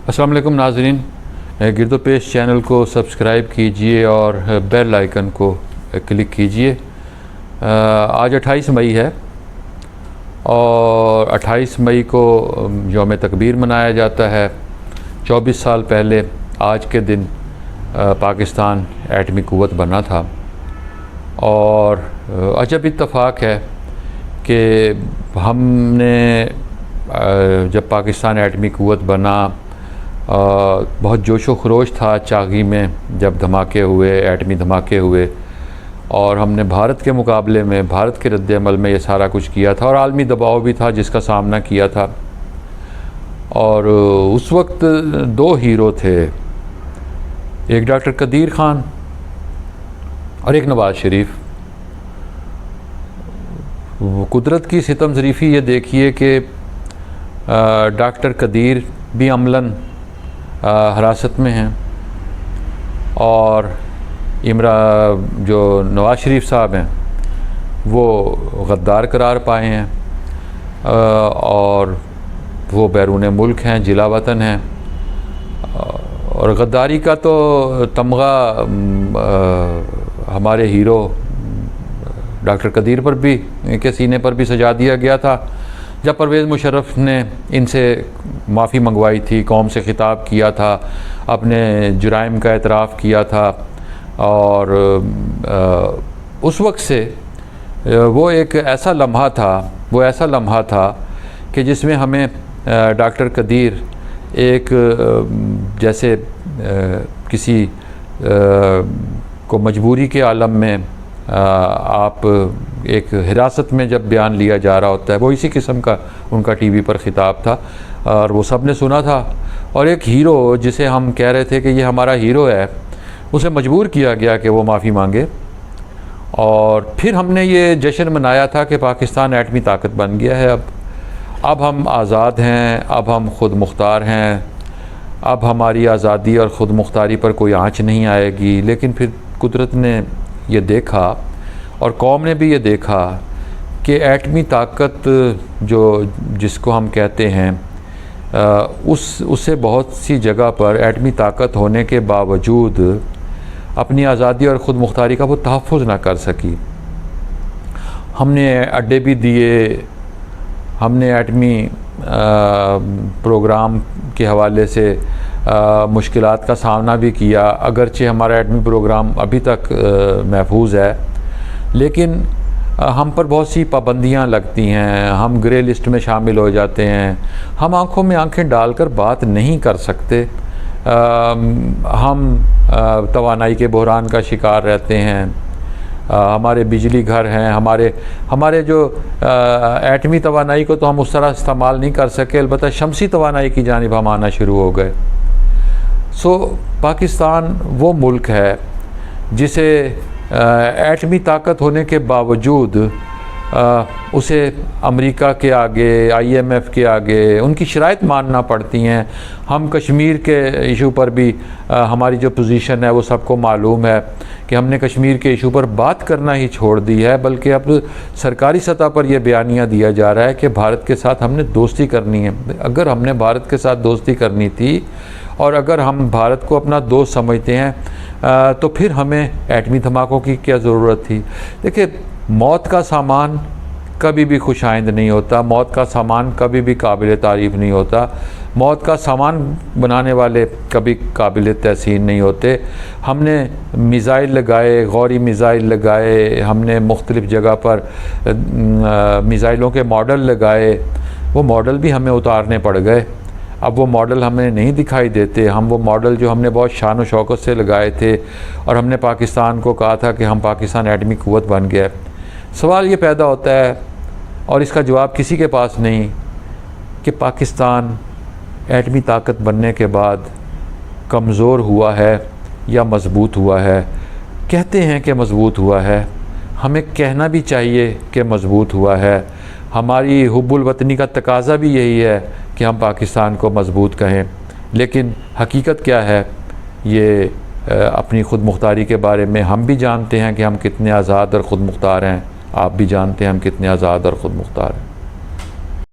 अस्सलाम वालेकुम नाज़रीन, गिरदो पेश चैनल को सब्सक्राइब कीजिए और बेल आइकन को क्लिक कीजिए। आज 28 मई है और 28 मई को यौम तकबीर मनाया जाता है। 24 साल पहले आज के दिन पाकिस्तान एटमी क़ुव्वत बना था और अजब इत्तफ़ाक़ है कि हमने जब पाकिस्तान एटमी क़ुव्वत बना बहुत जोशो खरोश था चागी में जब धमाके हुए, एटमी धमाके हुए, और हमने भारत के मुकाबले में, भारत के रद्द-ए-अमल में ये सारा कुछ किया था और आलमी दबाव भी था जिसका सामना किया था। और उस वक्त दो हीरो थे, एक डॉक्टर कदीर ख़ान और एक नवाज़ शरीफ। कुदरत की सितम ज़रीफ़ी ये देखिए कि डॉक्टर कदीर भी अमलन हिरासत में हैं और जो नवाज़ शरीफ साहब हैं वो गद्दार करार पाए हैं और वो बैरून मुल्क हैं, जिला वतन हैं। और गद्दारी का तो तमगा हमारे हीरो डॉक्टर कदीर पर भी के सीने पर भी सजा दिया गया था जब परवेज़ मुशर्रफ ने इनसे माफ़ी मंगवाई थी, कौम से ख़िताब किया था, अपने जुराइम का एतराफ़ किया था। और उस वक्त से वो एक ऐसा लम्हा था कि जिसमें हमें डॉक्टर कदीर एक जैसे किसी को मजबूरी के आलम में आप एक हिरासत में जब बयान लिया जा रहा होता है, वो इसी किस्म का उनका टीवी पर ख़िताब था और वो सब ने सुना था। और एक हीरो जिसे हम कह रहे थे कि ये हमारा हीरो है, उसे मजबूर किया गया कि वो माफ़ी मांगे। और फिर हमने ये जश्न मनाया था कि पाकिस्तान एटमी ताकत बन गया है। अब हम आज़ाद हैं, अब हम ख़ुद मुख्तार हैं, अब हमारी आज़ादी और ख़ुद मुख्तारी पर कोई आँच नहीं आएगी। लेकिन फिर कुदरत ने ये देखा और कौम ने भी ये देखा कि एटमी ताकत जिसको हम कहते हैं उससे बहुत सी जगह पर एटमी ताकत होने के बावजूद अपनी आज़ादी और ख़ुद मुख्तारी का वो तहफ़्फ़ुज़ ना कर सकी। हमने अड्डे भी दिए, हमने एटमी प्रोग्राम के हवाले से मुश्किलात का सामना भी किया। अगरचे हमारा एटमी प्रोग्राम अभी तक महफूज है, लेकिन हम पर बहुत सी पाबंदियां लगती हैं, हम ग्रे लिस्ट में शामिल हो जाते हैं, हम आंखों में आंखें डालकर बात नहीं कर सकते, हम तवानाई के बहरान का शिकार रहते हैं। हमारे बिजली घर हैं, हमारे जो एटमी तवानाई को तो हम उस तरह इस्तेमाल नहीं कर सके, अलबत्ता शमसी तवानाई की जानिब हम आना शुरू हो गए। पाकिस्तान वो मुल्क है जिसे एटमी ताकत होने के बावजूद उसे अमेरिका के आगे, IMF के आगे उनकी शराइत मानना पड़ती हैं। हम कश्मीर के इशू पर भी हमारी जो पोजीशन है वो सबको मालूम है कि हमने कश्मीर के इशू पर बात करना ही छोड़ दी है, बल्कि अब सरकारी सतह पर यह बयानिया दिया जा रहा है कि भारत के साथ हमने दोस्ती करनी है। अगर हमने भारत के साथ दोस्ती करनी थी और अगर हम भारत को अपना दोस्त समझते हैं तो फिर हमें एटमी धमाकों की क्या ज़रूरत थी। देखिए, मौत का सामान कभी भी खुशाइंद नहीं होता, मौत का सामान कभी भी काबिल तारीफ़ नहीं होता, मौत का सामान बनाने वाले कभी काबिल तहसीन नहीं होते। हमने मिज़ाइल लगाए, गौरी मिज़ाइल लगाए, हमने मुख्तलिफ़ जगह पर मिज़ाइलों के मॉडल लगाए, वो मॉडल भी हमें उतारने पड़ गए। अब वो मॉडल हमें नहीं दिखाई देते। हम वो मॉडल जो हमने बहुत शान और शौकत से लगाए थे और हमने पाकिस्तान को कहा था कि हम पाकिस्तान एटमी क़ुव्वत बन गया, सवाल ये पैदा होता है और इसका जवाब किसी के पास नहीं कि पाकिस्तान एटमी ताकत बनने के बाद कमज़ोर हुआ है या मज़बूत हुआ है। कहते हैं कि मज़बूत हुआ है, हमें कहना भी चाहिए कि मज़बूत हुआ है। हमारी हुब्बुल वतनी का तकाज़ा भी यही है कि हम पाकिस्तान को मज़बूत कहें, लेकिन हकीकत क्या है ये अपनी ख़ुद मुख्तारी के बारे में हम भी जानते हैं कि हम कितने आज़ाद और ख़ुद मुख्तार हैं, आप भी जानते हैं हम कितने आज़ाद और ख़ुद मुख्तार हैं।